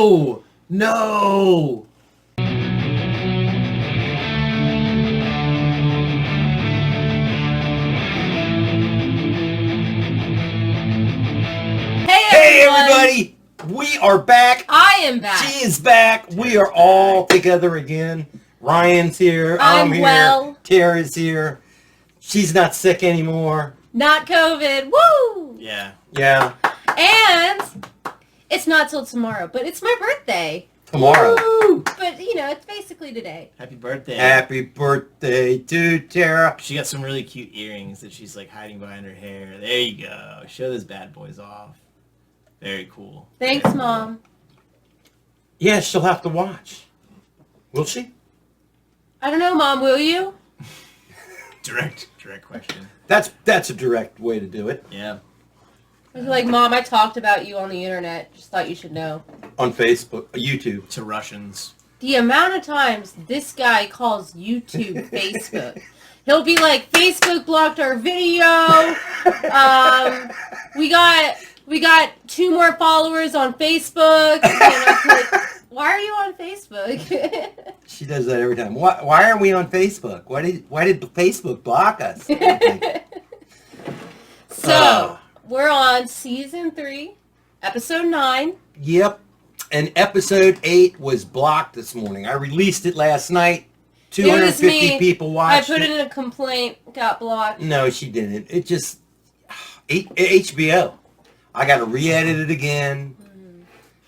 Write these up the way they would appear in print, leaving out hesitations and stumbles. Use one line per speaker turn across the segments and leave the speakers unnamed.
No! No!
Hey everybody! We are back.
I am back.
She is back. We are all together again. Ryan's here. I'm here.
Well.
Tara's here. She's not sick anymore.
Not COVID. Woo!
Yeah.
Yeah.
And it's not till tomorrow, but it's my birthday.
Tomorrow.
Woo! But, it's basically today.
Happy birthday.
Happy birthday to Tara.
She got some really cute earrings that she's like hiding behind her hair. There you go. Show those bad boys off. Very cool.
Thanks,
Very
Mom.
Yeah, she'll have to watch. Will she?
I don't know, Mom. Will you?
Direct question.
That's a direct way to do it.
Yeah.
I was like, Mom, I talked about you on the internet. Just thought you should know.
On Facebook, YouTube.
To Russians.
The amount of times this guy calls YouTube Facebook. He'll be like, Facebook blocked our video. We got 2 more followers on Facebook. Like, why are you on Facebook?
She does that every time. Why are we on Facebook? Why did Facebook block us?
So, we're on season 3, episode 9.
Yep. And episode 8 was blocked this morning. I released it last night. 250 people watched it.
I put in a complaint, got blocked.
No, she didn't. It just... HBO. I got to re-edit it again.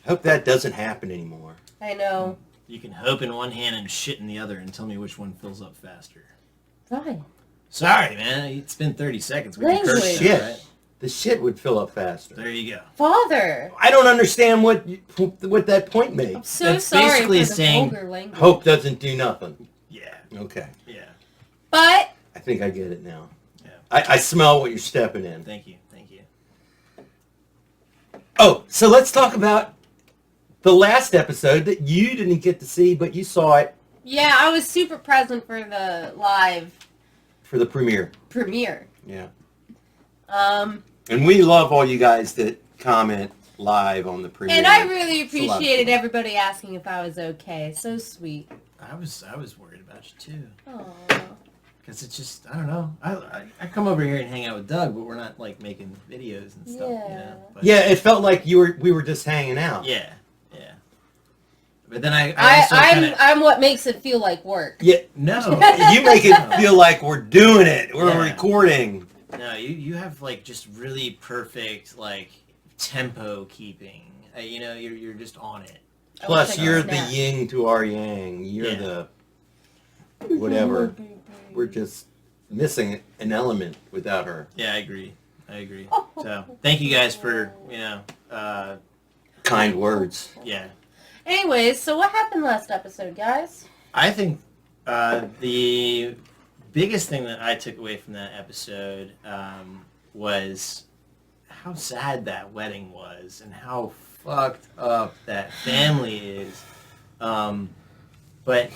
Hope that doesn't happen anymore.
I know.
You can hope in one hand and shit in the other and tell me which one fills up faster.
Fine.
Sorry, man. It's been 30 seconds. We can
Language.
curse
Shit.
now, right?
The shit would fill up faster.
There you go.
Father.
I don't understand what that point
I'm
makes.
so
That's
sorry
basically
for the
saying
vulgar language.
Hope doesn't do nothing.
Yeah.
Okay.
Yeah.
But
I think I get it now.
Yeah.
I smell what you're stepping in.
Thank you. Thank you.
Oh, so let's talk about the last episode that you didn't get to see, but you saw it
yeah, I was super present for the live
for the premiere.
Yeah.
And we love all you guys that comment live on the premiere.
And I really
It's a lot of
appreciated
fun.
everybody asking if I was okay. So sweet.
I was worried about you too.
Aww.
Because it's just, I don't know. I come over here and hang out with Doug, but we're not like making videos and stuff, you know. But,
Yeah, it felt like we were just hanging out.
Yeah. Yeah. But then
I'm what makes it feel like work.
Yeah.
No.
You make it feel like we're doing it. We're recording.
No, you have like just really perfect like tempo keeping. You're just on it.
Plus, you're the yin to our yang. You're the whatever. We're just missing an element without her.
Yeah, I agree. So, thank you guys for,
Kind words.
Yeah.
Anyways, so what happened last episode, guys?
I think the biggest thing that I took away from that episode was how sad that wedding was and how fucked up that family is. But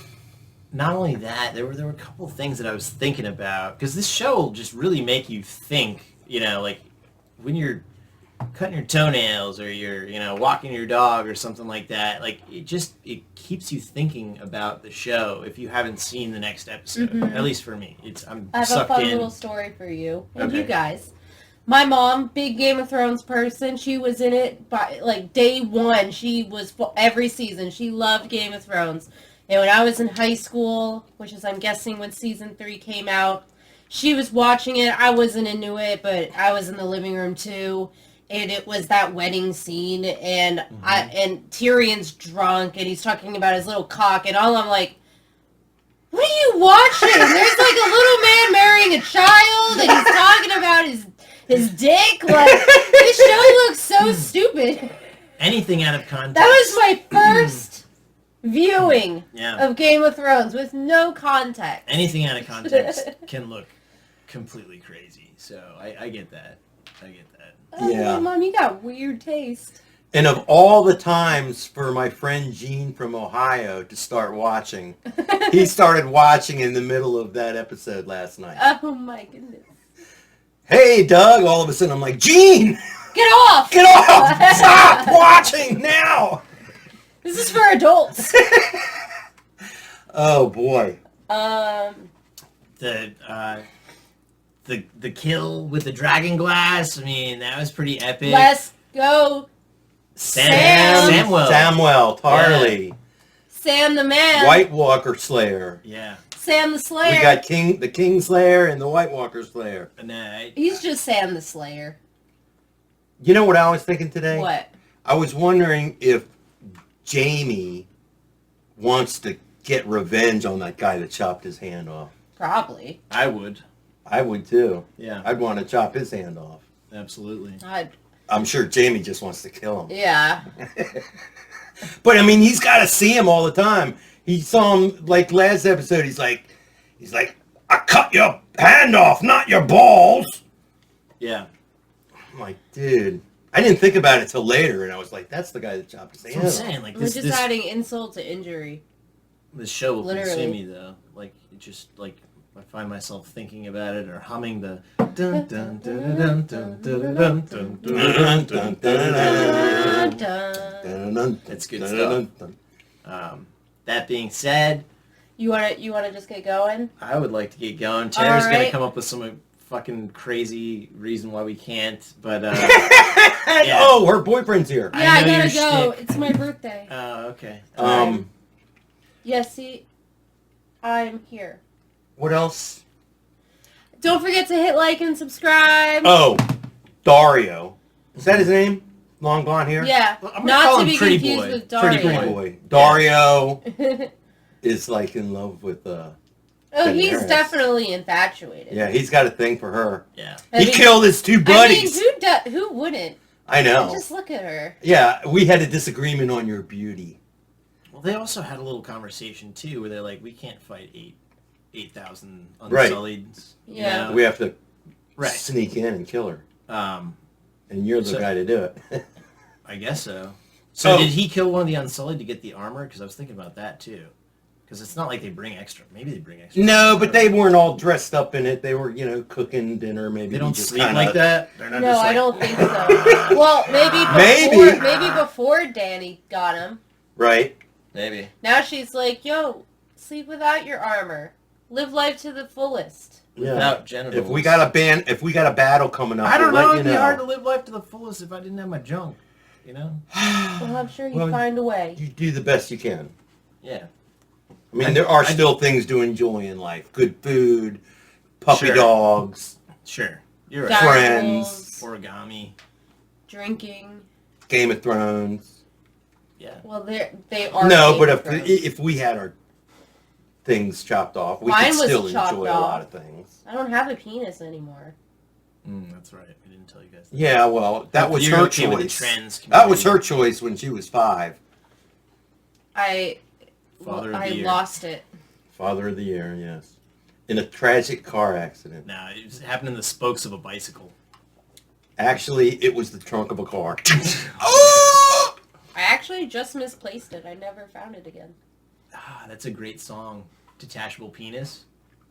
not only that, there were a couple of things that I was thinking about, because this show will just really make you think, like when you're cutting your toenails or you're, walking your dog or something like that, like it keeps you thinking about the show if you haven't seen the next episode.
Mm-hmm.
At least for me.
I have
sucked
a fun
in.
little story for you and
Okay.
you guys. My mom, big Game of Thrones person, she was in it by like day 1. She was every season. She loved Game of Thrones. And when I was in high school, which is I'm guessing when season 3 came out, she was watching it. I wasn't into it, but I was in the living room too. And it was that wedding scene, and and Tyrion's drunk, and he's talking about his little cock, and all I'm like, what are you watching? There's like a little man marrying a child, and he's talking about his dick. Like, this show looks so stupid.
Anything out of context.
That was my first viewing
Yeah.
of Game of Thrones with no context.
Anything out of context can look completely crazy. So I get that.
Oh,
Yeah.
Mom, you got weird taste.
And of all the times for my friend Gene from Ohio to start watching, he started watching in the middle of that episode last night.
Oh my goodness.
Hey, Doug! All of a sudden I'm like, Gene!
Get off!
Get off! Stop watching now!
This is for adults.
Oh boy.
The kill with the dragon glass. I mean, that was pretty epic.
Let's go,
Samwell.
Samwell Tarly.
Sam the man.
White Walker Slayer.
Yeah.
Sam the Slayer.
We got the King Slayer and the White Walker Slayer.
He's just Sam the Slayer.
You know what I was thinking today?
What?
I was wondering if Jamie wants to get revenge on that guy that chopped his hand off.
Probably.
I would.
I would too.
Yeah.
I'd want to chop his hand off.
Absolutely.
I'm sure Jamie just wants to kill him.
Yeah.
But I mean, he's got to see him all the time. He saw him like last episode. He's like, I cut your hand off, not your balls.
Yeah.
I'm like, dude, I didn't think about it till later, and I was like, that's the guy that chopped his hand
I'm
off.
saying, like,
We're just adding insult to injury.
This show will
Literally.
consume me, though. Like, it just, like, I find myself thinking about it or humming the dun dun dun dun dun dun dun dun dun dun dun dun. It's good stuff. That being said,
You wanna just get going?
I would like to get going. Tara's
All
gonna
right.
come up with some fucking crazy reason why we can't, but yeah.
Oh, her boyfriend's here.
Yeah, I
know
gotta
your
go.
shtick.
It's my birthday.
Okay.
Yeah, see, I'm here.
What else?
Don't forget to hit like and subscribe.
Oh, Dario. Is that his name? Long blonde hair?
Yeah,
Well, I'm gonna
not
call
to
him
be
Pretty
confused
Boy.
with Dario.
Pretty boy. Dario is like in love with
Oh, he's
Daenerys.
definitely infatuated.
Yeah, he's got a thing for her.
Yeah.
I
He
mean-
killed his two buddies.
I mean, who wouldn't?
I know.
Just look at her.
Yeah, we had a disagreement on your beauty.
Well, they also had a little conversation too, where they're like, "We can't fight 8,000
Right.
Unsullieds." you
Yeah.
know?
We have to
Right.
sneak in and kill her. And you're the
So-
guy to do it.
I guess so. So
Oh.
did he kill one of the Unsullied to get the armor? Because I was thinking about that too. Because it's not like they bring extra. Maybe they bring extra.
No, but they weren't all dressed up in it. They were, cooking dinner. Maybe
They don't
just
sleep
kinda,
like that. They're not
No,
just
I
like,
don't think so. Well, maybe before Danny got him.
Right.
Maybe.
Now she's like, "Yo, sleep without your armor. Live life to the fullest."
Yeah.
Without genitals.
If we got a battle coming up,
I don't
we'll
know.
let
It'd
you
be
know.
hard to live life to the fullest if I didn't have my junk. You know?
Well, I'm sure you
Well,
find a way.
You do the best you can.
Yeah.
I mean, there are still things to enjoy in life. Good food, puppy
Sure.
dogs,
Sure. You're right.
Dark
Friends.
Wolves,
Origami.
drinking.
Game of Thrones.
Yeah.
Well, they are.
No,
Game
but
of Thrones.
if we had our things chopped off, we
Mine
could
was
still
chopped
enjoy a
off.
lot of things.
I don't have a penis anymore.
That's right. I didn't tell you guys that.
Yeah, well, that was
You're
her
okay with the
choice.
trans
That was her
community.
choice when she was 5.
Father of
I
the year.
lost it.
Father of the Year, yes. In a tragic car accident.
Nah, it happened in the spokes of a bicycle.
Actually, it was the trunk of a car.
I actually just misplaced it. I never found it again.
Ah, that's a great song. Detachable Penis.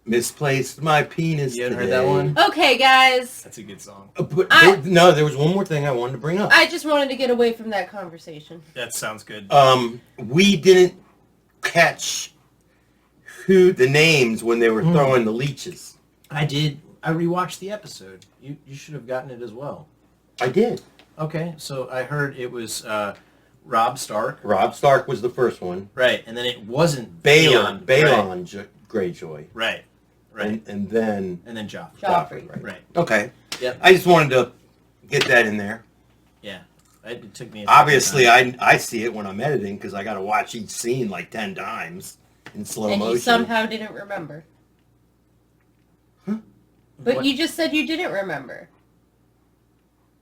Misplaced my penis
You haven't
today.
heard that one?
Okay, guys.
That's a good song.
But
I-
there was one more thing I wanted to bring up.
I just wanted to get away from that conversation.
That sounds good.
We didn't catch the names when they were throwing the leeches.
I did. I rewatched the episode. You should have gotten it as well.
I did.
Okay, so I heard it was Robb Stark.
Robb Stark was the first one.
Right, and then it wasn't
Balon
Right,
Greyjoy.
right. Right.
And then
And then Joffrey.
Joffrey.
Right.
Okay.
Yep.
I just wanted to get that in there.
Yeah. It took me.
Obviously, I see it when I'm editing because I got to watch each scene like 10 times in slow
And
motion.
you somehow didn't remember.
Huh?
But
What?
you just said you didn't remember.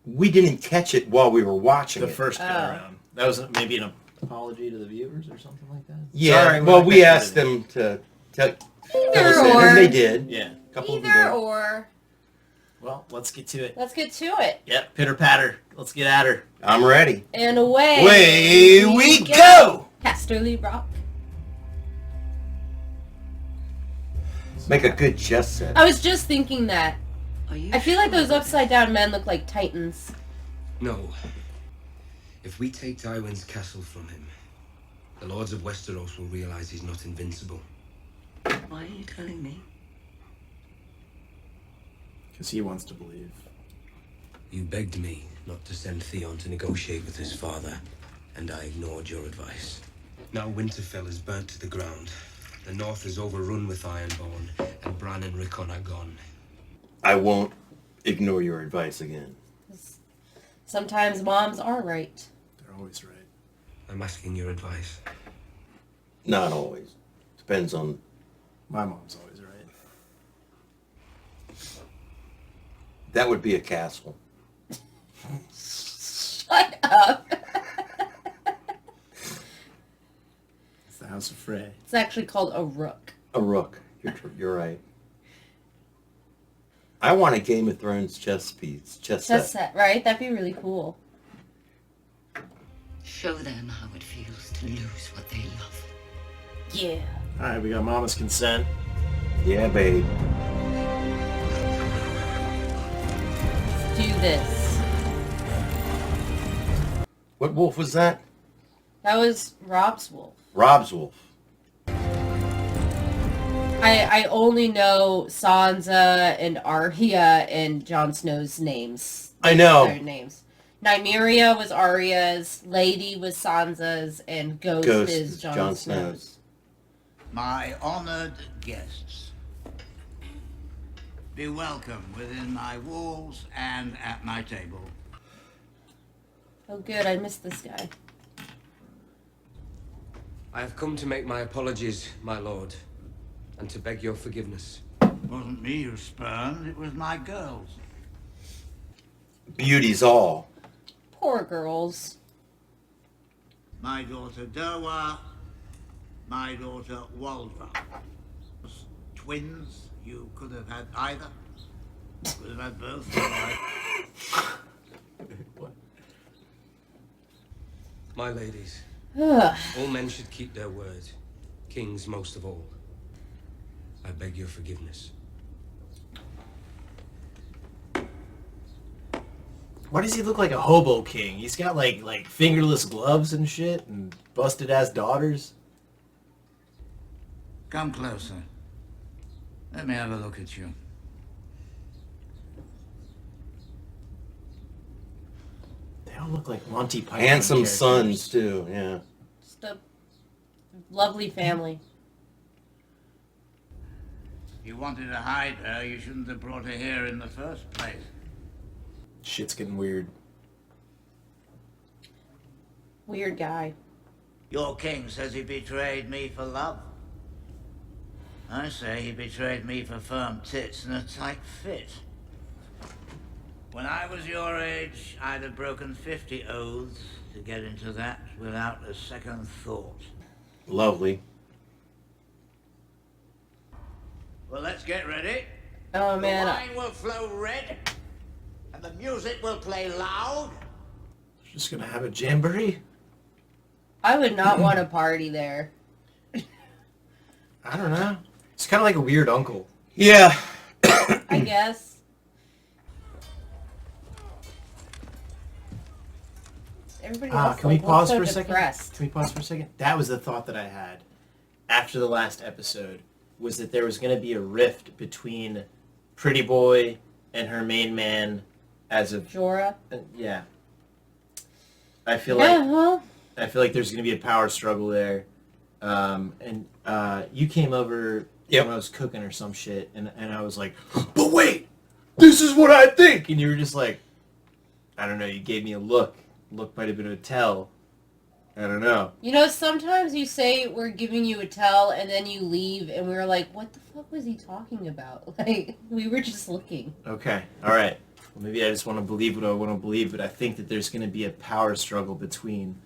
We didn't catch it while we were watching
the
it.
first go
Oh.
around. That was maybe an apology to the viewers or something like that.
Yeah.
Sorry,
well,
we're
we
not
asked them to tell us
Either
that,
or.
and they did.
Yeah.
A couple of them
Either
did.
or.
Well, let's get to it.
Let's get to it.
Yep. Pitter patter. Let's get at her.
I'm ready.
And away.
Away we go!
Casterly Rock.
Make a good chess set.
I was just thinking that.
Are you
I feel like
sure
those
about
upside down men look like titans.
that? No. If we take Tywin's castle from him, The Lords of Westeros will realize he's not invincible.
Why are you telling me?
Because he wants to believe.
You begged me not to send Theon to negotiate with his father, and I ignored your advice. Now Winterfell is burnt to the ground. The north is overrun with Ironborn, and Bran and Rickon are gone.
I won't ignore your advice again.
Sometimes moms are right.
They're always right.
I'm asking your advice.
Not always. Depends on...
My mom's always right.
That would be a castle.
Shut up.
It's the House of Frey.
It's actually called a rook.
A rook. You're right. I want a Game of Thrones chess
Chess
set.
set, right? That'd be really cool.
Show them how it feels to lose what they love.
Yeah.
Alright, we got Mama's consent.
Yeah, babe.
Let's do this.
What wolf was that?
That was Rob's wolf.
Rob's wolf.
I only know Sansa and Arya and Jon Snow's names.
I know.
Their names. Nymeria was Arya's, Lady was Sansa's, and Ghost is Jon Snow's.
My honored guests, be welcome within my walls and at my table.
Oh good, I missed this guy.
I have come to make my apologies, my lord, and to beg your forgiveness.
It wasn't me you spurned, it was my girls.
Beauty's all.
Poor girls.
My daughter Derwa, my daughter Waldra. Twins, you could have had either. You could have had both. All right.
What?
My ladies,
Ugh.
all men should keep their word, kings most of all. I beg your forgiveness.
Why does he look like a hobo king? He's got like fingerless gloves and shit and busted ass daughters.
Come closer. Let me have a look at you.
They all look like Monty Python
Handsome
characters.
sons, too. Yeah.
Just a lovely family.
If you wanted to hide her, you shouldn't have brought her here in the first place.
Shit's getting weird.
Weird guy.
Your king says he betrayed me for love. I say he betrayed me for firm tits and a tight fit. When I was your age, I'd have broken 50 oaths to get into that without a second thought.
Lovely.
Well, let's get ready.
Oh
The
man.
wine will flow red, and the music will play loud.
Just gonna have a jamboree?
I would not want to party there.
I don't know. It's kind of like a weird uncle.
Yeah.
I guess. Everybody else
Can we
looks
pause
so
for a second?
depressed.
Can we pause for a second? That was the thought that I had after the last episode, was that there was going to be a rift between Pretty Boy and her main man as of...
Jorah.
yeah. I feel
Yeah,
like
huh?
I feel like there's going to be a power struggle there. You came over
Yep.
when I was cooking or some shit, and I was like, but wait, this is what I think! And you were just like, I don't know, you gave me a look. Look might have been a tell. I don't know.
You know, sometimes you say we're giving you a tell, and then you leave, and we're like, what the fuck was he talking about? Like, we were just looking.
Okay, alright. Well, maybe I just want to believe what I want to believe, but I think that there's going to be a power struggle between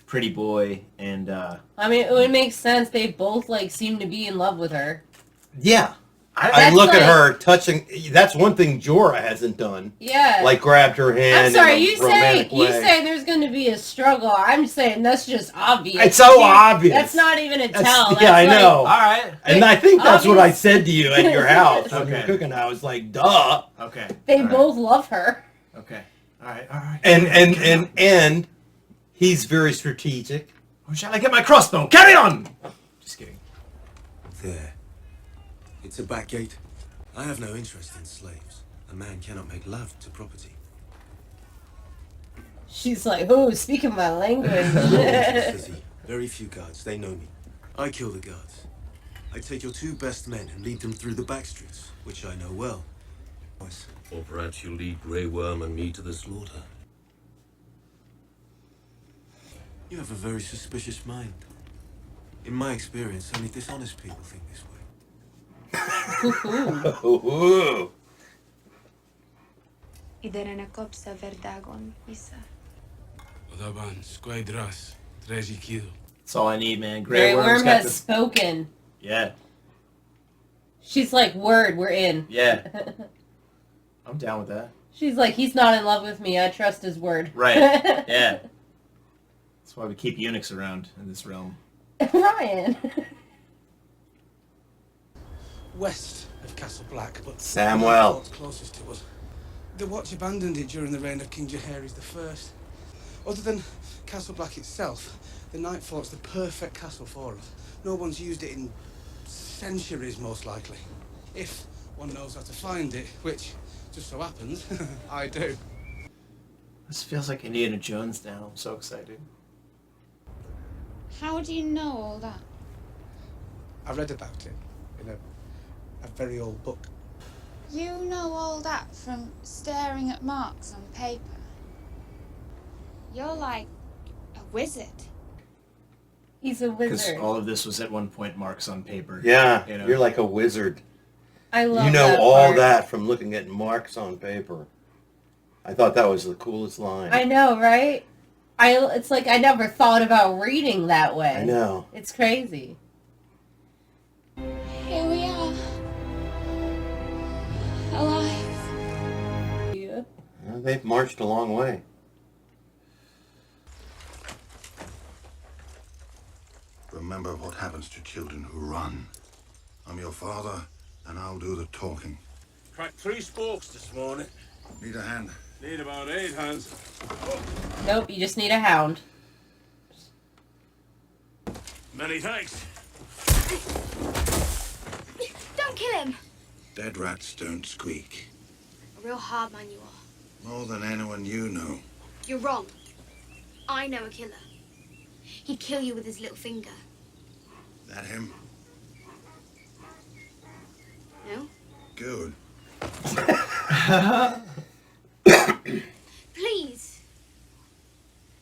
Pretty Boy and,
I mean, it would make sense. They both, like, seem to be in love with her.
Yeah. I
That's
look at
like-
her touching... That's one thing Jorah hasn't done.
Yeah.
Like, grabbed her hand
I'm sorry,
in a
you
romantic way.
say there's going to be a struggle. I'm saying that's just obvious.
It's so obvious.
That's not even a
That's-
tell.
yeah, I
That's
know.
Alright.
And I think that's what I
Obvious.
said to you at your house when you
Okay.
were cooking. I was like, duh.
Okay.
They
alright,
both love her.
Okay. Alright.
And he's very strategic.
Or shall I get my crossbow? Carry on! Just kidding.
There. It's a back gate. I have no interest in slaves. A man cannot make love to property.
She's like, oh, speaking my language.
Very few guards, they know me. I kill the guards. I take your 2 best men and lead them through the back streets, which I know well.
Or perhaps you lead Grey Worm and me to the slaughter.
You have a very suspicious mind. In my experience, only dishonest people think this way.
Ooh.
Iderene kopsa verdagon, Isa.
Odaban, squadras, trezikido.
That's all I need, man.
Grey Worm
got
has spoken.
Yeah.
She's like, word, we're in.
Yeah. I'm down with that.
She's like, he's not in love with me. I trust his word.
Right. Yeah. That's why we keep eunuchs around in this realm.
Ryan.
West of Castle Black, but
Samwell.
Fort's closest to us. The Watch abandoned it during the reign of King Jaehaerys I. Other than Castle Black itself, the Night Fort's the perfect castle for us. No one's used it in centuries, most likely. If one knows how to find it, which just so happens, I do.
This feels like Indiana Jones now. I'm so excited.
How do you know all that?
I read about it in a very old book.
You know all that from staring at marks on paper. You're like a wizard.
He's a
Because
wizard.
all of this was at one point marks on paper.
Yeah,
You know?
you're like a wizard.
I love
You know
that
all
part.
that from looking at marks on paper. I thought that was the coolest line.
I know, right? It's like I never thought about reading that way.
I know.
It's crazy.
Here we are. Alive.
Yeah.
Well, they've marched a long way.
Remember what happens to children who run. I'm your father, and I'll do the talking.
Cracked 3 spokes this morning.
Need a hand?
Need about 8 hands.
Nope, you just need a hound.
Many thanks.
Don't kill him.
Dead rats don't squeak.
A real hard man you are.
More than anyone you know.
You're wrong. I know a killer. He'd kill you with his little finger.
That him?
No?
Good.
Please.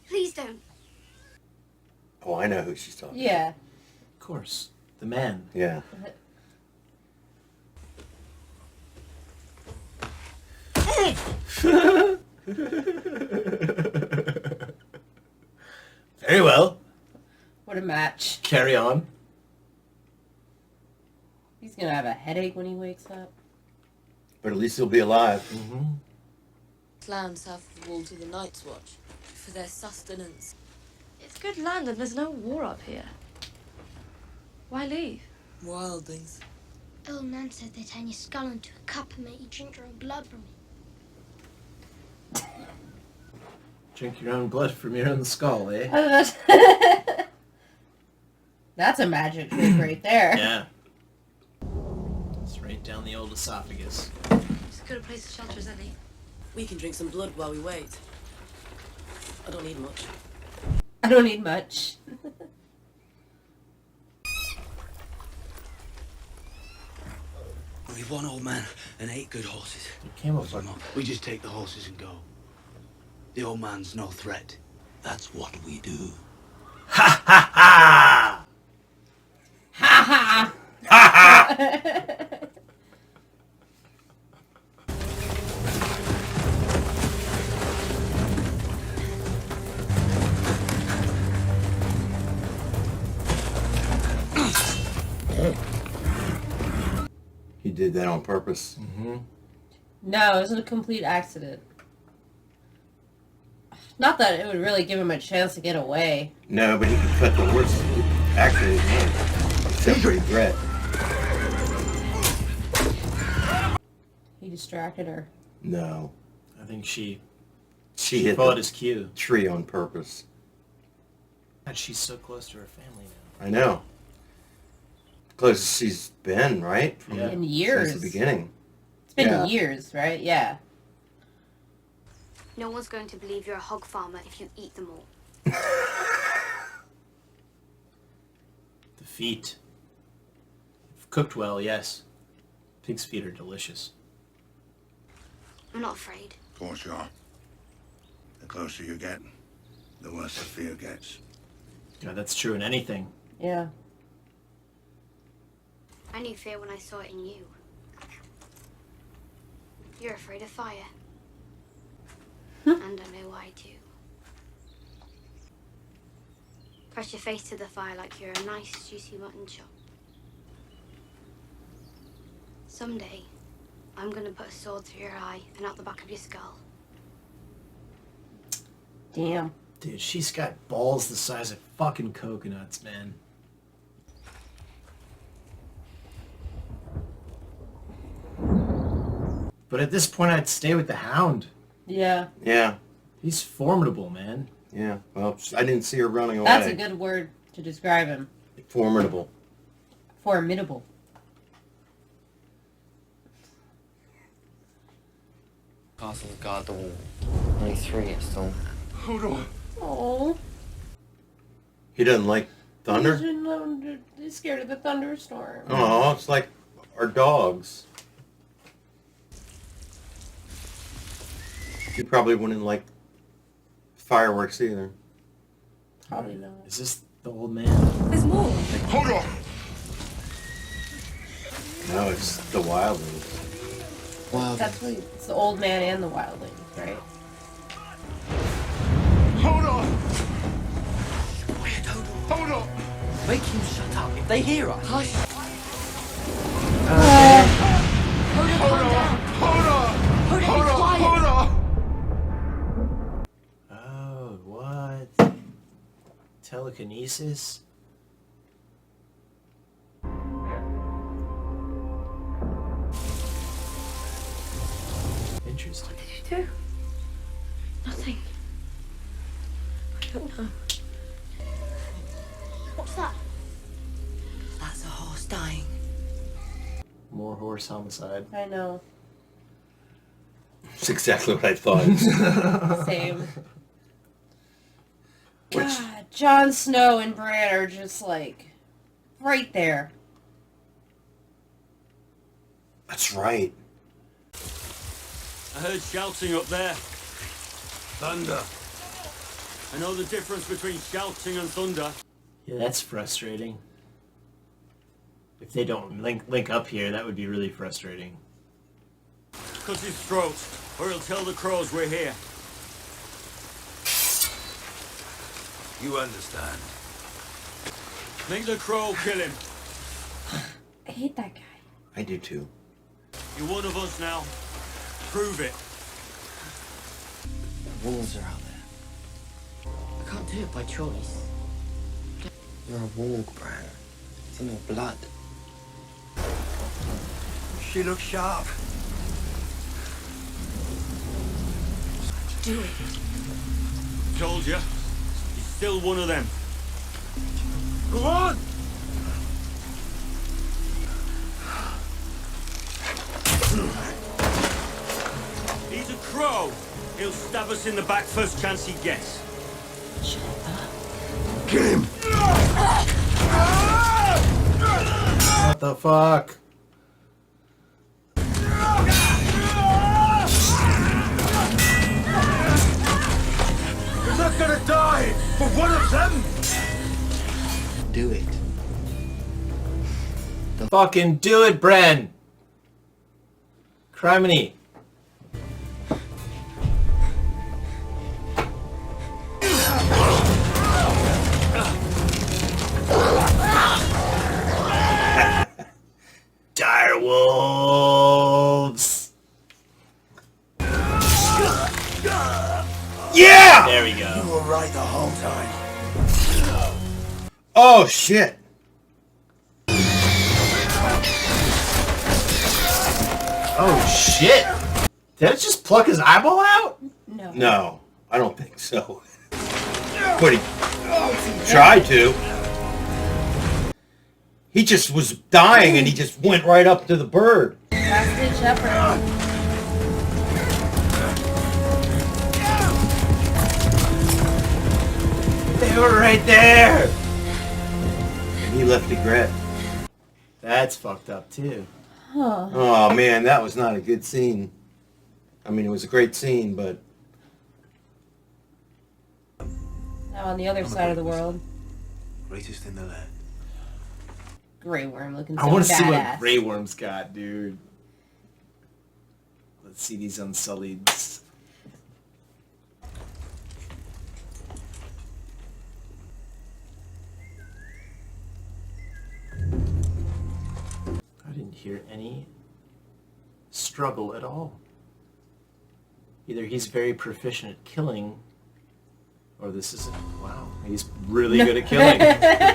Please don't.
Oh, I know who she's talking
Yeah.
Of course. The man.
about. Yeah.
Very well.
What a match.
Carry on.
He's gonna have a headache when he wakes up.
But at least he'll be alive.
Mm-hmm.
Land south of the wall to the Night's Watch for their sustenance.
It's good land and there's no war up here. Why leave?
Wildlings.
Old Nan said they turn your skull into a cup and make you drink your own blood from it.
Drink your own blood from your own skull, eh?
That's a magic trick right there.
Yeah. It's right down the old esophagus.
As good a place to shelter as any. We can drink some blood while we wait. I don't need much.
I don't need much.
We've 1 old man and 8 good horses.
You came up
We just take the horses and go. The old man's no threat. That's what we do.
Ha ha ha!
Ha ha!
Ha ha! He did that on purpose.
Mm-hmm.
No, it was a complete accident. Not that it would really give him a chance to get away.
No, but he could cut the horse. Actually, no. Except for Ygritte.
He distracted her.
No.
I think she
She hit
followed
the
his cue.
tree on purpose.
God, she's so close to her family now.
I know. Closest she's been, right? From
In years.
Since the beginning.
It's been years, right? Yeah.
No one's going to believe you're a hog farmer if you eat them all.
The feet. If cooked well, yes. Pig's feet are delicious.
I'm not afraid.
Of course you are. The closer you get, the worse the fear gets.
God, that's true in anything.
Yeah.
I knew fear when I saw it in you. You're afraid of fire. And I know why too. Press your face to the fire like you're a nice, juicy mutton chop. Someday, I'm gonna put a sword through your eye and out the back of your skull.
Damn.
Dude, she's got balls the size of fucking coconuts, man. But at this point, I'd stay with the Hound.
Yeah.
Yeah.
He's formidable, man.
Yeah. Well, I didn't see her running away.
That's a good word to describe him.
Formidable.
Formidable.
Castles guard the wall. Only 3 it's all.
Hold on.
Oh.
He doesn't like thunder?
He's scared of the thunderstorm.
Oh, it's like our dogs. He probably wouldn't like fireworks either.
Probably not.
Is this the old man?
There's more.
Hold on.
No, it's the Wildlings.
Wildlings.
That's what it's the old man and the wildlings, right?
Hold on.
Quiet,
Hold on.
Make him shut up. If they hear us.
Hush.
Hold on. Hold on. Hold on.
Oh, what? Telekinesis? Interesting.
What did you do? Nothing. I don't know. What's that?
That's a horse dying.
More horse homicide.
I know.
That's exactly what I thought.
Same. God, Jon Snow and Bran are just like right there.
That's right.
I heard shouting up there.
Thunder.
I know the difference between shouting and thunder.
Yeah, that's frustrating. If they don't link up here, that would be really frustrating.
Cut his throat, or he'll tell the crows we're here.
You understand.
Make the crow kill him.
I hate that guy.
I do too.
You're one of us now. Prove it.
The wolves are out there.
I can't do it by choice.
You're a warg, Bran. It's in your blood.
She looks sharp.
Do it.
Told you. He's still one of them.
Go on!
He's a crow. He'll stab us in the back first chance he gets.
Get him!
What the fuck?
You're not gonna die for one of them!
Do it.
Fucking do it, Bran! Criminy. Direwolves!
Yeah!
There we go.
You were right the whole time.
Oh, shit.
Oh shit! Did it just pluck his eyeball out?
No.
No, I don't think so. But he tried to. He just was dying and he just went right up to the bird.
Last ditch effort.
They were right there.
And he left Ygritte.
That's fucked up too.
Huh.
Oh man, that was not a good scene. I mean, it was a great scene, but
Now on the other side of the world,
Greatest in the land.
Grey Worm looking so
I want to see what
badass.
Grey Worm's got, dude. Let's see these Unsullieds. I didn't hear any struggle at all. Either he's very proficient at killing, or this isn't. Wow, he's really good at killing.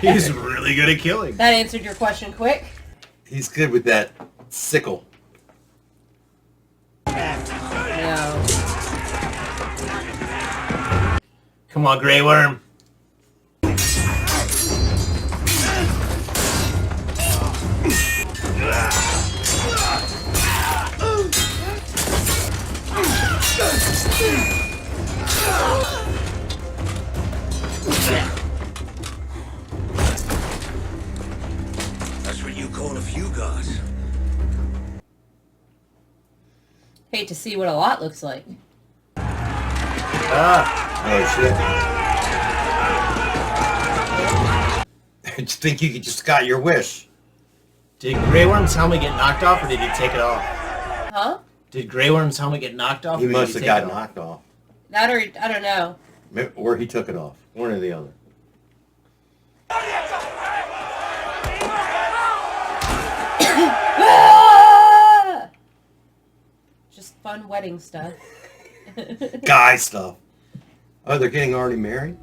He's really good at killing.
That answered your question quick.
he's good with that sickle.
No.
Come on, Grey Worm.
That's what you call a few guards.
Hate to see what a lot looks like.
Oh shit. I think you just got your wish.
Did Grey Worm's helmet get knocked off, or did he take it off?
Huh?
Did Grey Worm's helmet get knocked off?
He
or did
must have
take
got
it off?
knocked off.
That or I don't know.
Or he took it off. One or the other.
Just fun wedding stuff.
Guy stuff. Oh, they're getting already married?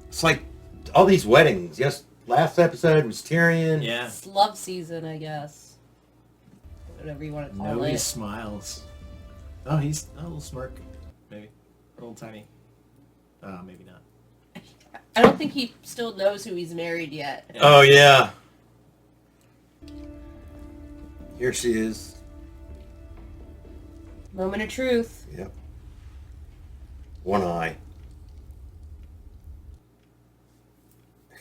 It's like all these weddings. Yes, last episode was Tyrion.
Yeah.
It's love season, I guess. Whatever you want to call
Nobody
it.
smiles. Oh, he's a little smirk. Maybe. A little tiny. Maybe not.
I don't think he still knows who he's married yet.
Oh, yeah. Here she is.
Moment of truth.
Yep. One eye.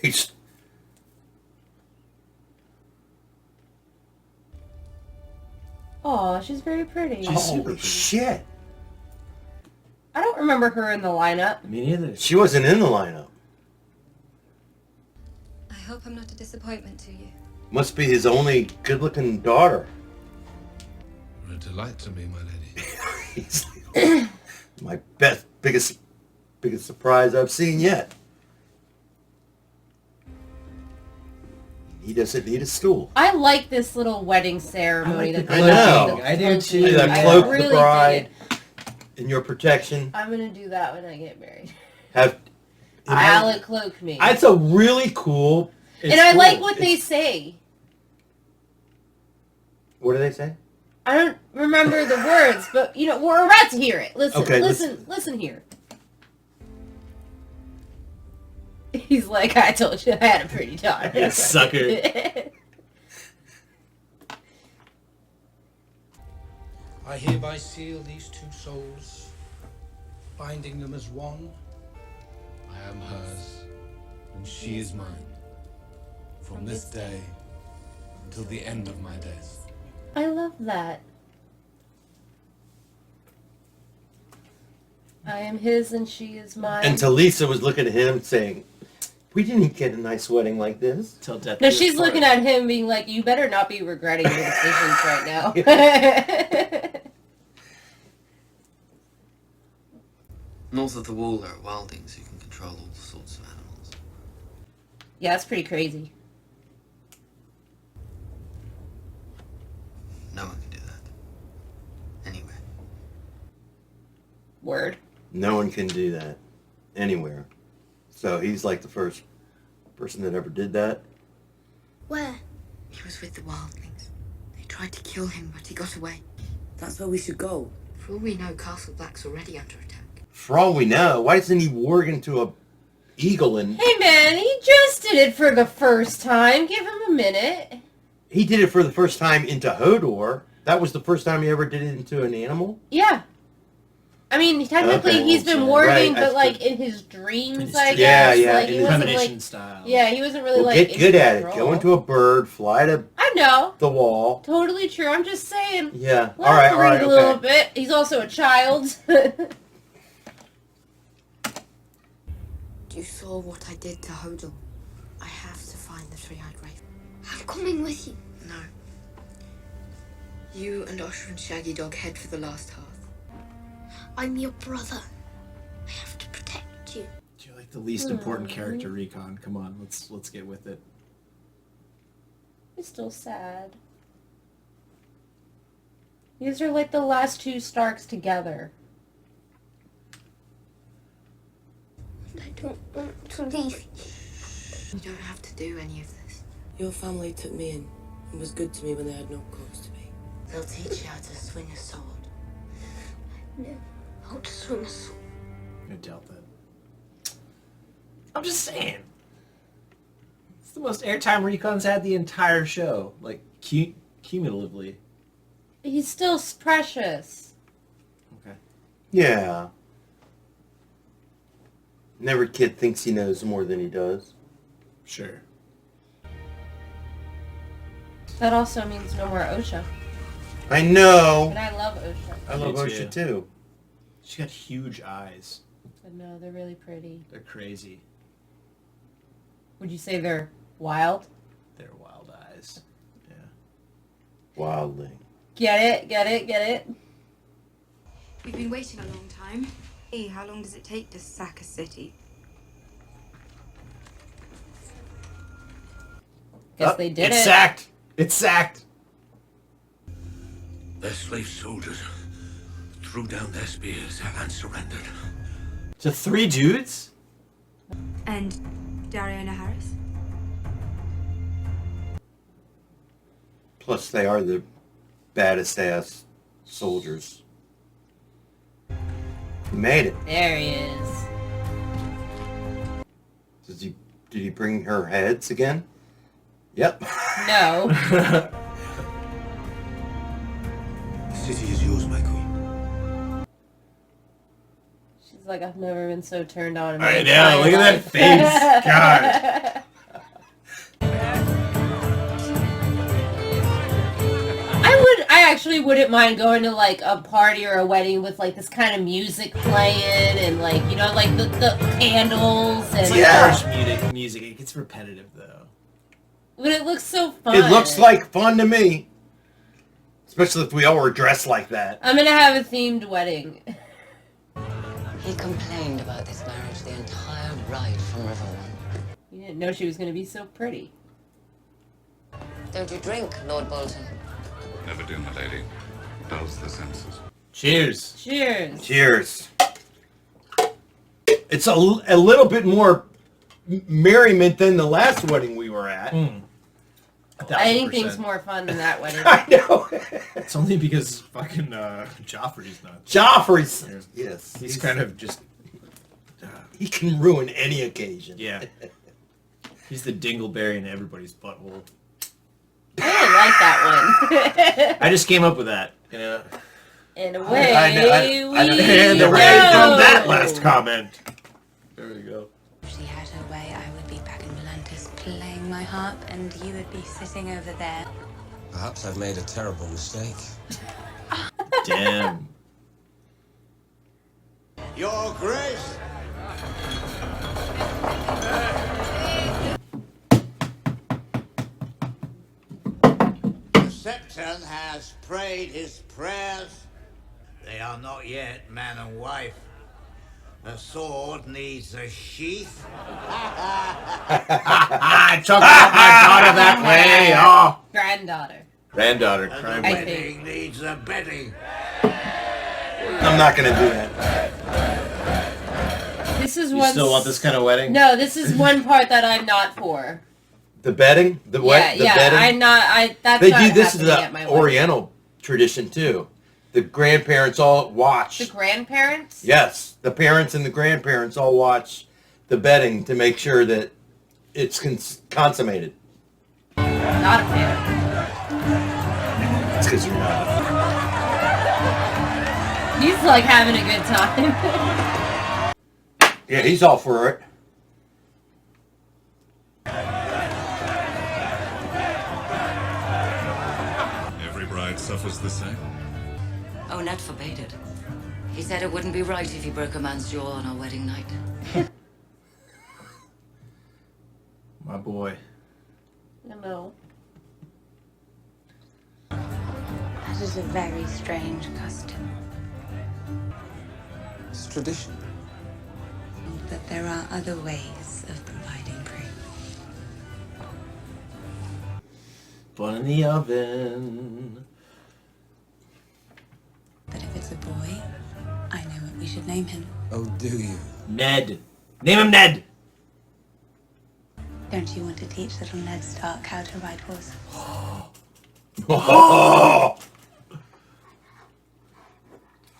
He's...
Aw, she's very pretty.
Holy shit.
I don't remember her in the lineup.
Me neither.
She wasn't in the lineup.
I hope I'm not a disappointment to you.
Must be his only good-looking daughter.
You're a delight to me, my lady.
He's my biggest surprise I've seen yet. He doesn't need a stool.
I like this little wedding ceremony that they
I know.
do.
I do too.
That
I
cloak
really
the
dig
bride
it.
in your protection.
I'm gonna do that when I get married.
Have
I'll cloak me.
That's a really cool.
And I like what they say.
What do they say?
I don't remember the words, but you know we're about to hear it. Listen,
Okay,
listen here. He's like, I told you I had a pretty daughter.
You sucker.
I hereby seal these two souls, binding them as one.
I am hers, and she is mine. From this day until the end of my days.
I love that. I am his and she is mine.
And Talisa was looking at him saying, "We didn't get a nice wedding like this."
Till death.
No, she's looking at him being like, you better not be regretting your decisions right now.
North of the wall there are Wildlings who can control all sorts of animals.
Yeah, that's pretty crazy.
No one can do that. Anywhere.
Word.
No one can do that anywhere. So he's like the first person that ever did that.
Where?
He was with the Wildlings. They tried to kill him, but he got away.
That's where we should go.
For all we know, Castle Black's already under attack.
For all we know, why isn't he warg into a eagle? And
Hey man, he just did it for the first time. Give him a minute.
he did it for the first time into Hodor. That was the first time he ever did it into an animal?
Yeah. I mean, technically
Okay.
he's been
Right,
warging,
I
but like
suppose-
in his dreams,
In his
I
dreams.
guess.
Yeah,
Like
in
he
his
wasn't
premonition
like,
style.
yeah, he wasn't really
Well,
like
get
in
good at it.
control.
Go into a bird, fly to
I know.
the wall.
Totally true. I'm just saying.
Yeah.
Let
All right,
him
all right,
read a little
okay.
bit. He's also a child.
You saw what I did to Hodor. I have to find the three-eyed raven.
I'm coming with you.
No. You and Osha and Shaggy Dog head for the last hearth.
I'm your brother. I have to protect you.
You're like the least important character, Rickon. Come on, let's get with it.
He's still sad. These are like the last two Starks together.
I don't want to leave you.
You don't have to do any of this.
Your family took me in and was good to me when they had no cause to be.
They'll teach you how to swing a sword.
No, how to swing a sword.
I doubt that. I'm just saying. It's the most airtime Reckon's had the entire show, like cumulatively.
He's still precious.
Okay.
Yeah. And every kid thinks he knows more than he does.
Sure.
That also means no more Osha.
I know.
And I love Osha.
I love
Me
Osha too.
She's got huge eyes.
I know, they're really pretty.
They're crazy.
Would you say they're wild?
They're wild eyes. Yeah.
Wildling.
Get it, get it, get it.
We've been waiting a long time. Hey, how long does it take to sack a city?
Guess they did
it's
it.
sacked. It's sacked.
Their slave soldiers threw down their spears and surrendered.
To 3 dudes?
And Dariona Harris?
Plus, they are the baddest ass soldiers. He made it.
There he is.
Did he bring her heads again? Yep.
No.
The city is yours, my queen.
She's like, I've never been so turned on in my
I
entire
know, look at
life.
that face. God.
I actually wouldn't mind going to like a party or a wedding with like this kind of music playing and like, you know, like the candles and
It's like harsh music. It gets repetitive though.
But it looks so fun.
It looks like fun to me. Especially if we all were dressed like that.
I'm gonna have a themed wedding.
He complained about this marriage the entire ride from Riverrun.
You didn't know she was gonna be so pretty.
Don't you drink, Lord Bolton?
Never do, my lady. Dulls the senses.
Cheers.
Cheers.
Cheers. It's a little bit more merriment than the last wedding we were at.
Anything's more fun than that wedding.
I know.
It's only because fucking Joffrey's not.
Joffrey's, yes.
He's kind of just.
He can ruin any occasion.
Yeah. He's the dingleberry in everybody's butthole.
I didn't like that one.
I just came up with that. You know.
And away we
and
go.
away from that last comment. There we go.
If she had her way, I would be back in Volantis playing my harp, and you would be sitting over there.
Perhaps I've made a terrible mistake.
Damn.
Your Grace! The Septon has prayed his prayers. They are not yet man and wife. A sword needs a sheath.
I took out my daughter that way. Oh.
Granddaughter.
And
Crime
the
wave.
wedding needs a bedding.
I'm not going to do that.
This is
You
one.
still want this kind of wedding?
No, this is one part that I'm not for.
The bedding? The
Yeah,
the
yeah.
bedding?
I'm not. That's
They
not
do this as
happening at my
an
wedding.
Oriental tradition too. the grandparents all watch.
The grandparents?
Yes, the parents and the grandparents all watch the betting to make sure that it's consummated.
Not a fan.
That's because you're not.
He's like having a good time.
Yeah, he's all for it.
Every bride suffers the same.
Oh, Ned forbade it. He said it wouldn't be right if he broke a man's jaw on our wedding night.
My boy.
Hello.
That is a very strange custom.
It's tradition.
But there are other ways of providing prey.
Bun in the oven.
But if it's a boy, I know what we should name him.
Oh, do you?
Ned. Name him Ned.
Don't you want to teach little Ned Stark how to ride horses?
Oh!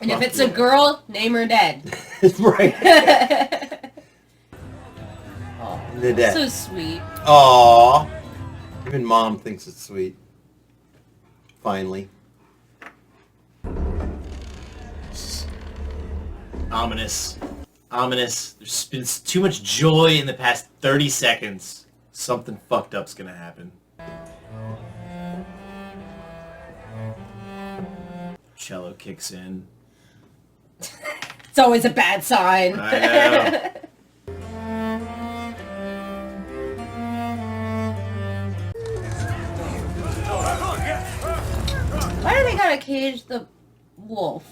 And if it's a girl, name her Ned.
Right. Ned.
So sweet.
Aww. Even Mom thinks it's sweet. Finally.
Ominous. Ominous. There's been too much joy in the past 30 seconds. Something fucked up's gonna happen. Cello kicks in.
It's always a bad sign.
I know.
Why do they gotta cage the wolf?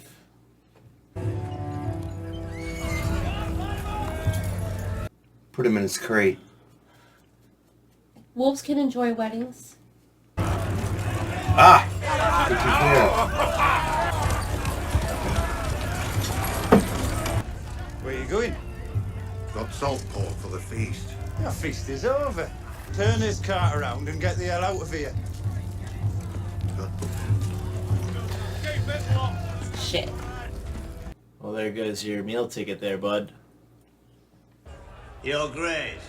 Put him in his crate.
Wolves can enjoy weddings.
Ah!
Where you going? Got salt pork for the feast.
The feast is over. Turn this cart around and get the hell out of here.
Shit.
Well, there goes your meal ticket there, bud.
Your Grace,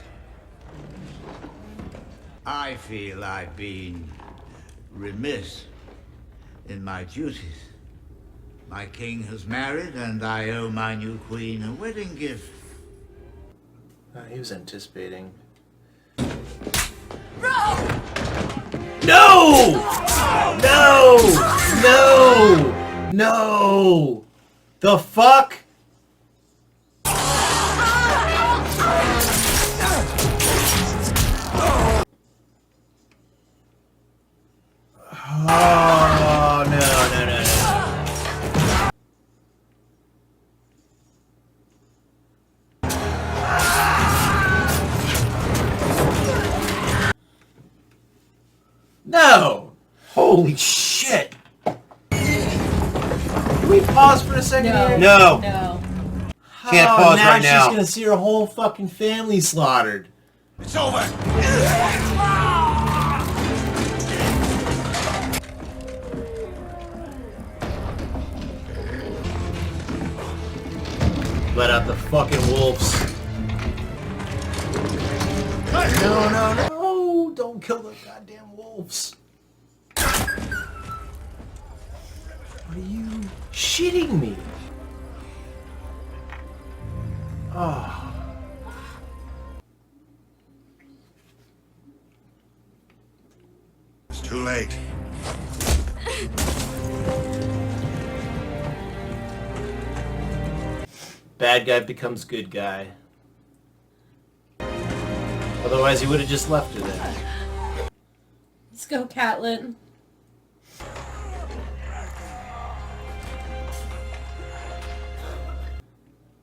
I feel I've been remiss in my duties. My king has married, and I owe my new queen a wedding gift.
He was anticipating.
No!
No! No! No! The fuck? Oh, no, no, no, no. No!
Holy shit!
Can we pause for a second here?
No.
No.
Can't pause
now
right now.
She's gonna see her whole fucking family slaughtered.
It's over.
Let out the fucking wolves. No, no, no! Don't kill the goddamn wolves. Are you shitting me? Oh.
It's too late.
Bad guy becomes good guy. Otherwise, he would have just left her there.
Let's go, Catelyn.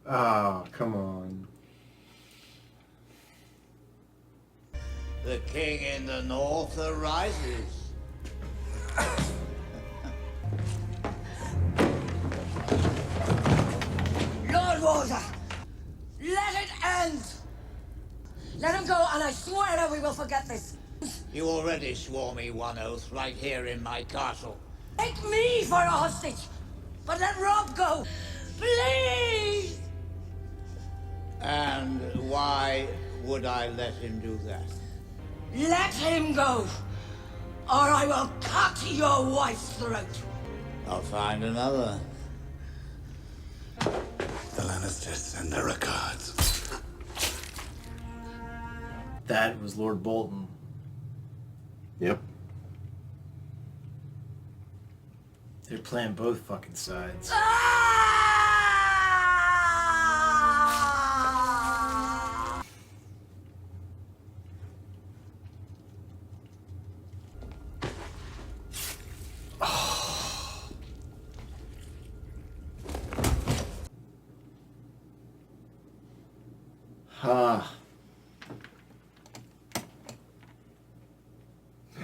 Oh, come on.
The king in the north arises.
Lord Walter, let it end! Let him go, and I swear that we will forget this.
You already swore me one oath right here in my castle.
Take me for a hostage! But let Rob go! Please!
And why would I let him do that?
Let him go! Or I will cut your wife's throat!
I'll find another.
The Lannisters send their regards.
That was Lord Bolton.
Yep.
They're playing both fucking sides.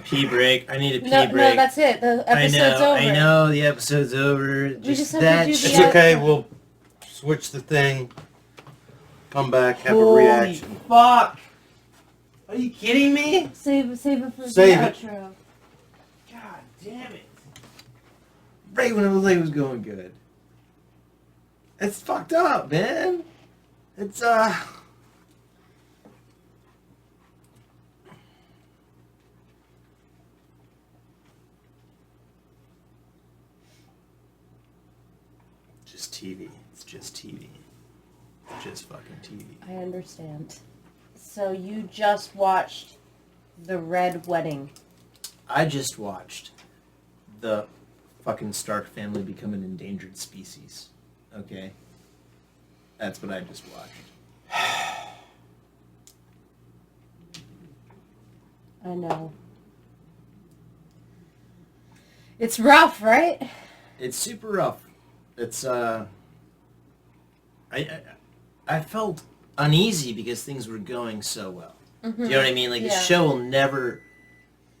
Pee break. I need a pee break.
No, that's it. The episode's over.
I know, the episode's over.
We just have
that
to do the
It's okay, we'll switch the thing, come back, have a reaction.
Fuck! Are you kidding me?
Save it for
Save
the
it.
outro.
God damn it. Right when it was like it was going good. It's fucked up, man. It's, just TV. It's just TV. It's just fucking TV.
I understand. So you just watched The Red Wedding.
I just watched the fucking Stark family become an endangered species. Okay? That's what I just watched.
I know. It's rough, right?
It's super rough. It's I felt uneasy because things were going so well.
Mhm.
Do you know what I mean? Like the
Yeah.
show will never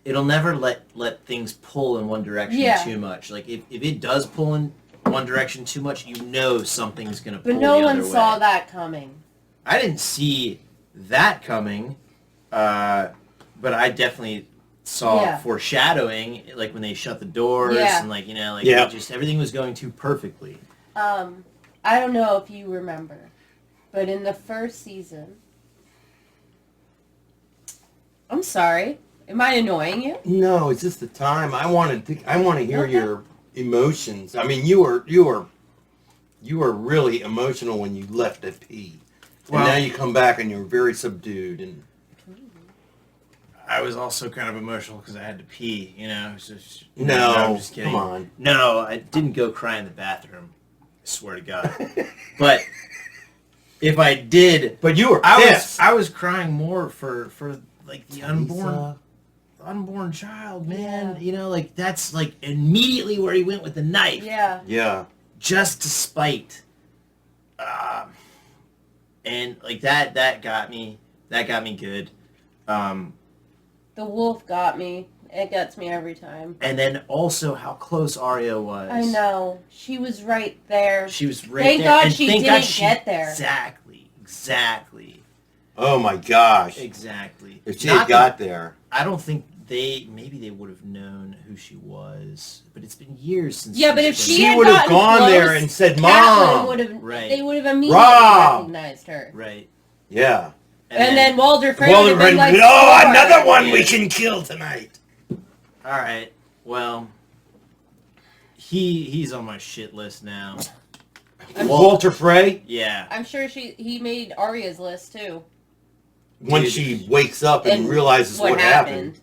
let things pull in one direction
Yeah.
too much. Like if it does pull in one direction too much, you know something's gonna pull
But no
the
one
other
saw
way.
that coming.
I didn't see that coming, but I definitely saw
Yeah.
foreshadowing, like when they shut the doors
Yeah.
and like
Yeah.
it just everything was going too perfectly.
I don't know if you remember, but in the first season, I'm sorry. Am I annoying you?
No, it's just the time. I want to hear your emotions. I mean, you were really emotional when you left at P. And now you come back and you're very subdued and
I was also kind of emotional because I had to pee, you know. It's just,
No,
I'm just kidding.
come on.
No, I didn't go cry in the bathroom. I swear to God. But if I did,
but you were
pissed. I was crying more for like the unborn child, man.
Yeah.
You know, like that's like immediately where he went with the knife.
Yeah.
Yeah.
Just to spite. And like that got me good.
The wolf got me. It gets me every time.
And then also how close Arya was.
I know. She was right there.
She was right
Thank
there.
God
And
she
thank
didn't
God she-
get there.
Exactly.
oh my gosh.
Exactly.
If she
Not
had got
that-
there.
I don't think maybe they would have known who she was, but it's been years since.
Yeah, but
she's
if
been-
she had
would have
gotten
gone
close,
there and said,
Catelyn
"Mom!"
would have,
Right.
They would have immediately
Rob!
recognized her.
Right.
Yeah.
And then Walder Frey would
Walder
have been
Frey,
like,
oh,
"Score."
another one we can kill tonight.
All right. Well, he's on my shit list now.
Walter Frey?
Yeah.
I'm sure he made Arya's list too.
When
Dude.
she wakes up and
And
realizes what happened.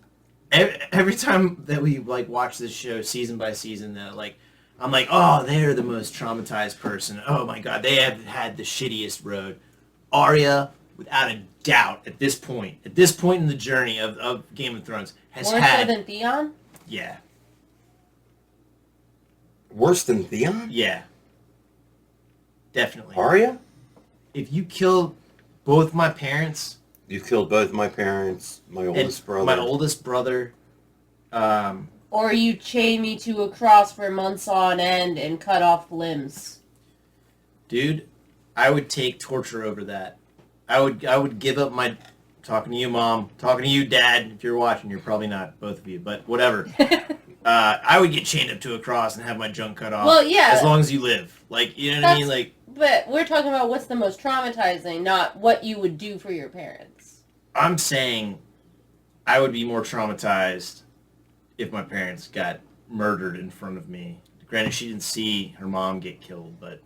Every time that we like watch this show season by season, like I'm like, oh, they're the most traumatized person. Oh my God, they have had the shittiest road. Arya, without a doubt, at this point in the journey of Game of Thrones, has
More
had
so than Theon?
yeah,
Worse than Theon?
yeah, definitely.
Arya?
If you kill both my parents,
You've killed both my parents, my oldest brother.
my oldest brother,
Or you chain me to a cross for months on end and cut off limbs.
dude, I would take torture over that. I would give up my talking to you, Mom, talking to you, Dad. If you're watching, you're probably not, both of you, but whatever. I would get chained up to a cross and have my junk cut off.
Well, yeah.
As long as you live. Like, you know what I mean? Like,
but we're talking about what's the most traumatizing, not what you would do for your parents.
I'm saying I would be more traumatized if my parents got murdered in front of me. Granted, she didn't see her mom get killed, but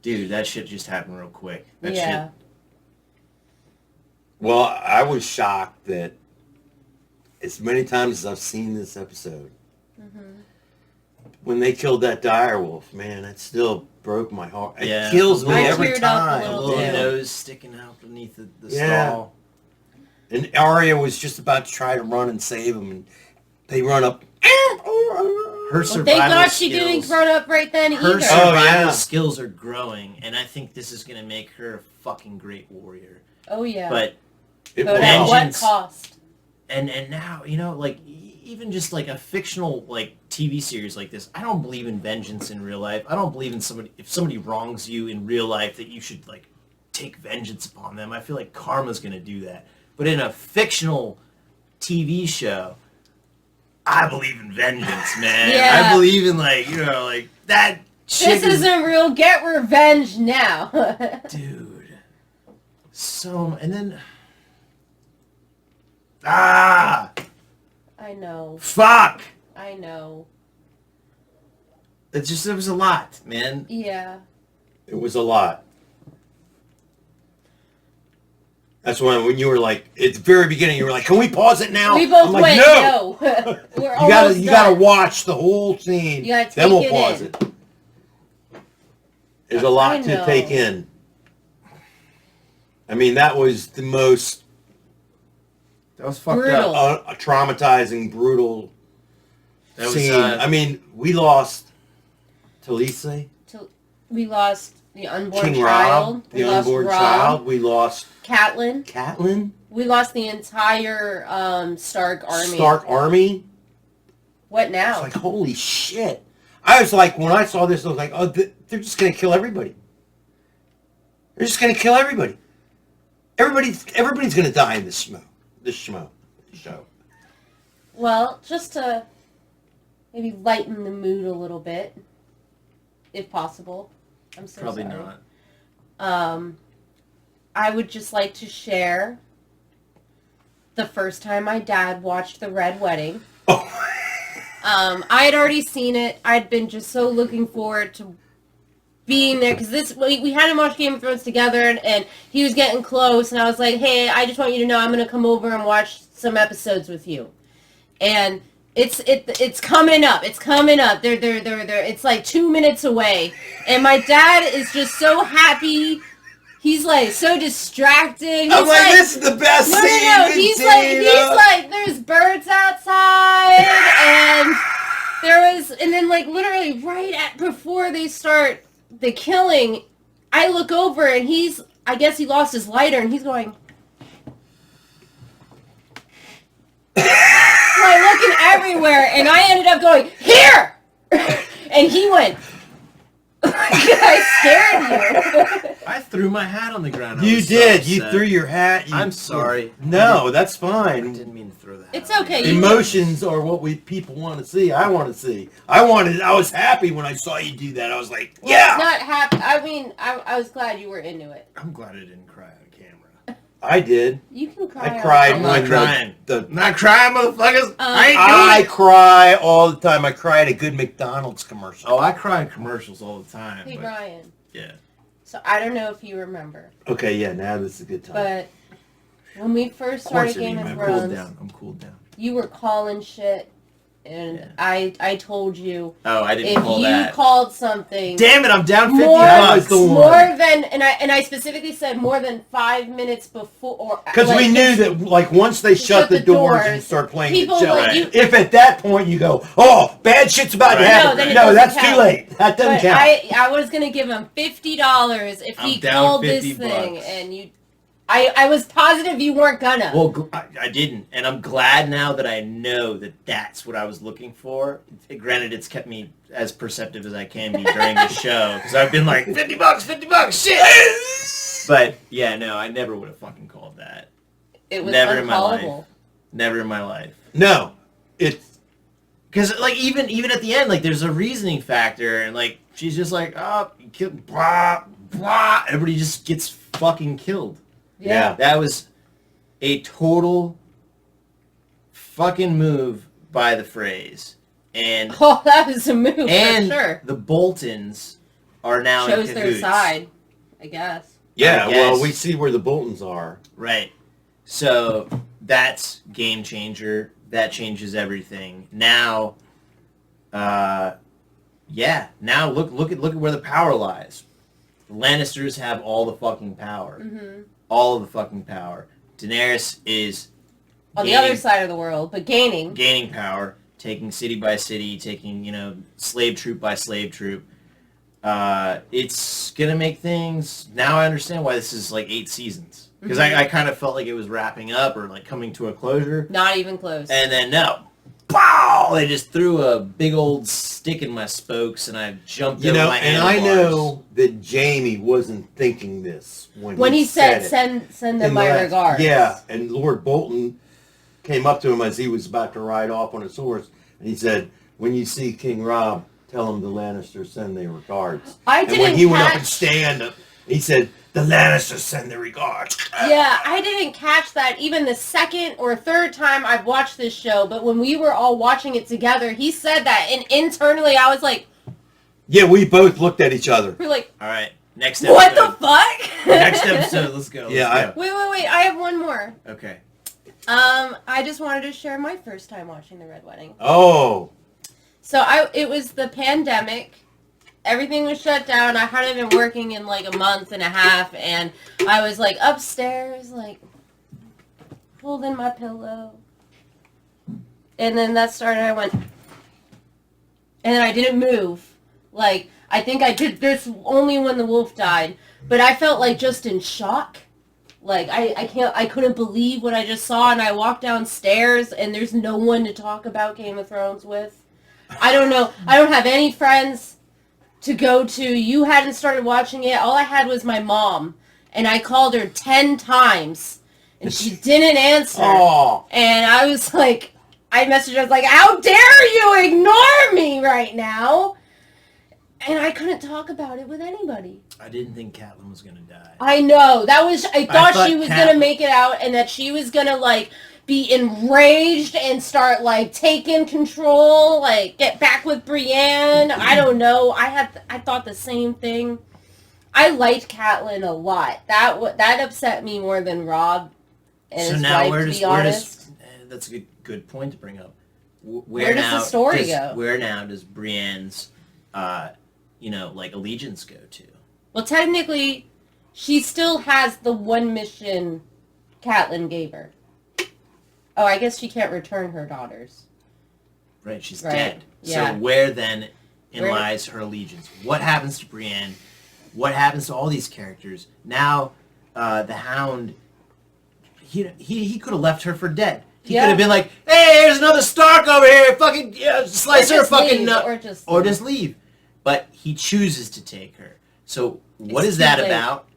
dude, that shit just happened real quick. That shit.
Well, I was shocked that as many times as I've seen this episode, when they killed that direwolf, man, it still broke my heart. It kills me every time.
A little nose sticking out beneath the
Yeah.
stall.
And Arya was just about to try to run and save him, and they run up.
Her
Well, thank God she didn't grow up right then
Her
either.
survival skills are growing, and I think this is going to make her a fucking great warrior.
Oh, yeah.
But
at what cost?
And now, you know, like, even just like a fictional like TV series like this, I don't believe in vengeance in real life. I don't believe in if somebody wrongs you in real life that you should like take vengeance upon them. I feel like karma's going to do that. But in a fictional TV show, I believe in vengeance, man.
Yeah.
I believe in like, you know, like that shit.
This isn't real. Get revenge now.
Dude. And then I
know.
Fuck.
I know.
It was a lot, man.
Yeah.
It was a lot. That's when you were like, at the very beginning, you were like, "Can we pause it now?"
We both
I'm like,
went,
no.
We're
You gotta watch the whole scene.
You gotta
then
take
we'll
it
pause
in.
it. There's a lot
I
to
know.
take in. I mean, that was the most.
That was fucked
Brutal.
up.
A traumatizing, brutal
That was,
scene. I mean, we lost Talisa,
We lost the unborn
King
child.
Rob,
We
the
lost
unborn
Rob.
child. We lost
Catelyn. We lost the entire Stark army.
Stark army.
What now?
It's like, holy shit. I was like, when I saw this, I was like, oh, they're just going to kill everybody. They're just going to kill everybody. Everybody's going to die in this show.
Well, just to maybe lighten the mood a little bit, if possible. I'm so
Probably
sorry.
not.
I would just like to share the first time my dad watched The Red Wedding. I had already seen it. I'd been just so looking forward to being there because we hadn't watched Game of Thrones together, and he was getting close, and I was like, "Hey, I just want you to know I'm going to come over and watch some episodes with you." And it's coming up. It's coming up. They're. It's like 2 minutes away, and my dad is just so happy. He's like so distracted. He's
I'm like, this is the best scene.
No. He's like, there's birds outside, and then like literally before they start the killing, I look over and I guess he lost his lighter, and he's going. Like looking everywhere, and I ended up going, "Here!" And he went, I scared you.
I threw my hat on the ground. I
You
was so
did. You
upset.
threw your hat.
I'm sorry.
No, that's fine.
I didn't mean to throw that.
It's okay.
Emotions are what people want to see. I want to see. I was happy when I saw you do that. I was like, yeah.
Not happy. I mean, I was glad you were into it.
I'm glad I didn't cry on camera.
I did.
You can cry.
I cried
I'm
when
not crying.
I'm
not crying, motherfuckers.
I cry all the time. I cry at a good McDonald's commercial.
Oh, I cry in commercials all the time.
Hey,
but-
Brian.
Yeah.
So I don't know if you remember,
Okay, yeah, now this is a good time.
but when we first
Of course
started Game of
I'm cooled
Thrones,
down. I'm cooled down.
you were calling shit, and I told you.
Oh, I didn't call
if you
that.
called something.
Damn it! I'm down 50
more,
bucks.
More than, and I specifically said more than 5 minutes before.
Because we knew that, like, once they shut the doors and start playing the
people
show,
like
if at that point you go, oh, bad shit's about to happen.
then it
No,
doesn't
that's
count.
too late. That doesn't
But
count.
I was gonna give him $50 if he
I'm down
called this
50
thing,
bucks.
and you. I was positive you weren't gonna.
Well, I didn't, and I'm glad now that I know that that's what I was looking for. Granted, it's kept me as perceptive as I can be during the show, because I've been like, 50 bucks, shit! But, yeah, no, I never would have fucking called that.
It was
Never in my life.
uncallable.
Never in my life.
No,
Because like even at the end, like there's a reasoning factor, and like she's just like, oh, you killed, blah blah. Everybody just gets fucking killed.
Yeah.
That was a total fucking move by the phrase. And
oh, that was a move
and
for sure.
The Boltons are now
shows
in
their
cahoots.
side, I guess.
Yeah,
I
well,
guess.
we see where the Boltons are.
Right. So that's game changer. That changes everything. Now, now look at where the power lies. The Lannisters have all the fucking power.
Mm-hmm.
All of the fucking power. Daenerys is
On the other side of the world, but gaining
power, taking city by city, taking, slave troop by slave troop. It's gonna make things. Now I understand why this is like 8 seasons, because I kind of felt like it was wrapping up or like coming to a closure.
Not even close.
And then no, pow! They just threw a big old stick in my spokes, and I jumped over my
and I know that Jamie wasn't thinking this when
he said
it.
send them my regards.
Yeah, and Lord Bolton came up to him as he was about to ride off on his horse, and he said, "When you see King Robb, tell him the Lannisters send their regards." And when he went up and stand, he said, "The Lannisters send their regards."
Yeah, I didn't catch that even the second or third time I've watched this show, but when we were all watching it together, he said that, and internally I was like...
Yeah, we both looked at each other.
We're like...
All right, next episode.
What the fuck?
Next episode, let's go.
Yeah.
Wait, I have one more.
Okay.
I just wanted to share my first time watching The Red Wedding.
Oh.
So it was the pandemic. Everything was shut down. I hadn't been working in like a month and a half, and I was like upstairs, like holding my pillow. And then that started, I went, and then I didn't move. Like, I think I did this only when the wolf died, but I felt like just in shock. Like, I couldn't believe what I just saw, and I walked downstairs, and there's no one to talk about Game of Thrones with. I don't know. I don't have any friends to go to. You hadn't started watching it. All I had was my mom, and I called her 10 times, and she didn't answer.
Oh.
And I was like, I messaged her, I was like, how dare you ignore me right now? And I couldn't talk about it with anybody.
I didn't think Catelyn was gonna die.
I know. I thought she was
Cat-
gonna make it out, and that she was gonna, like, be enraged and start, like, taking control, like, get back with Brienne. I don't know. I thought the same thing. I liked Catelyn a lot. That upset me more than Robb and
So
his
now
wife, to be honest.
that's a good point to bring up.
Where does the story go?
Where now does Brienne's, like, allegiance go to?
Well, technically, she still has the one mission Catelyn gave her. Oh, I guess she can't return her daughters.
Right, she's
Right,
dead.
yeah.
So where then lies her allegiance? What happens to Brienne? What happens to all these characters? Now, the Hound, he could have left her for dead. He could have been like, hey, here's another Stark over here. Fucking slice her fucking nut. Or just leave. But he chooses to take her. So what is that about?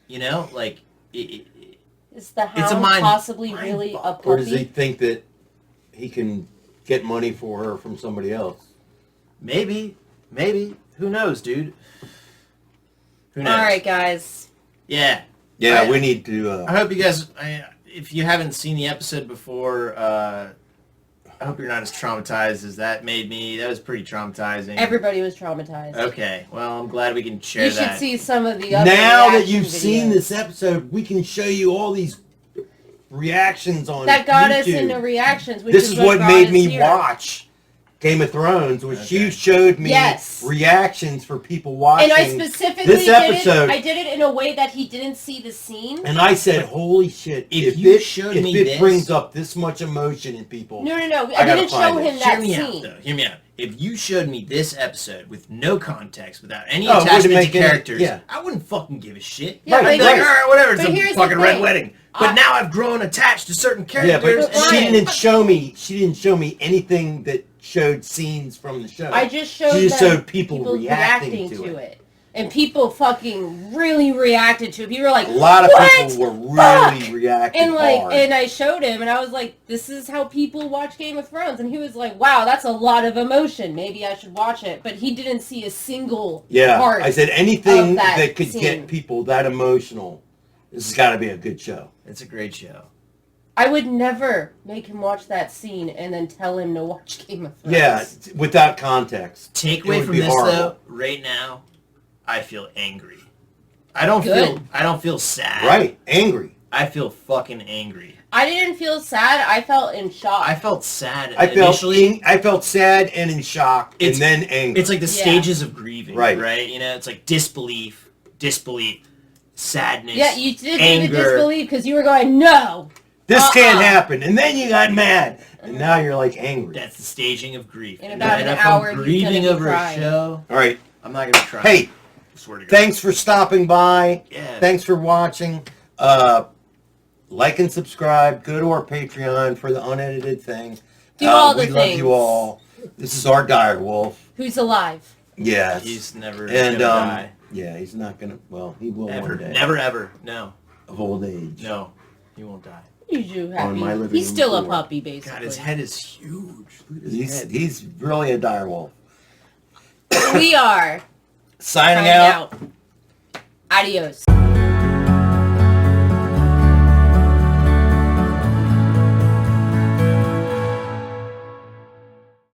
Is the
It's a
Hound
mind-
possibly really a puppy?
Or does he think that he can get money for her from somebody else?
Maybe. Who knows, dude? Who knows?
All right, guys.
Yeah.
Yeah, we need to...
I hope you guys... if you haven't seen the episode before, I hope you're not as traumatized as that made me. That was pretty traumatizing.
Everybody was traumatized.
Okay. Well, I'm glad we can share
You
that.
should see some of the other
Now that
reaction
you've seen
videos.
this episode, we can show you all these reactions on
That got us
YouTube.
into reactions, which
This is what
brought
made
us
me
here.
watch Game of Thrones, was you showed me reactions for people watching
And I specifically
this episode.
I did it in a way that he didn't see the scene.
And I said, holy shit,
If
if
you
it,
showed
if
me
it
this-
brings up this much emotion in people.
No. I
gotta
didn't show
find it.
him that
Hear me
scene.
out, though. Hear me out. If you showed me this episode with no context, without any
Oh, it wouldn't
attachment to
make any-
characters,
yeah.
I wouldn't fucking give a shit.
Yeah,
I'd
but
be like, all
here's-
right, whatever, it's
but
a
here's the
fucking red
thing.
wedding. But now I've grown attached to certain
Yeah,
characters.
but
and
she didn't show me. She didn't show me anything that showed scenes from the show.
I just showed
She just
them
showed people reacting to it.
And people fucking really reacted to it. People were like,
A lot of
"What?
people were really reacting
And like,
hard.
and I showed him, and I was like, "This is how people watch Game of Thrones." And he was like, "Wow, that's a lot of emotion. Maybe I should watch it." But he didn't see a single part.
I said anything
of
that could
scene.
get people that emotional. This has got to be a good show.
It's a great show.
I would never make him watch that scene and then tell him to watch Game of Thrones.
Yeah, without context.
Takeaway
It would
from
be
this
horrible.
though, right now, I feel angry. I don't feel sad.
Right, angry.
I feel fucking angry.
I didn't feel sad. I felt in shock.
I felt sad
initially. I felt sad and in shock, and then angry.
It's like the stages of grieving,
Right.
right? You know, it's like disbelief, sadness,
Yeah, you did
anger.
the disbelief because you were going, no.
This can't happen. And then you got mad. And now you're like angry.
That's the staging of grief.
In about
And
an
if
hour,
I'm
he's
grieving
gonna be
over
crying.
a show,
All right.
I'm not going to cry.
Hey,
I swear to God.
thanks for stopping by.
Yeah.
Thanks for watching. Like and subscribe. Go to our Patreon for the unedited thing.
Do all the
we love
things.
you all. This is our direwolf.
Who's alive?
Yes.
He's never
and
gonna die.
yeah, he's not gonna. Well, he will
Ever.
one day.
Never ever. No.
Of old age.
No. He won't die.
You do
On
happy.
my living
He's
room
still a
floor.
puppy, basically.
God, his head is huge. Look at his head.
He's really a direwolf.
We are
Signing out.
Adios.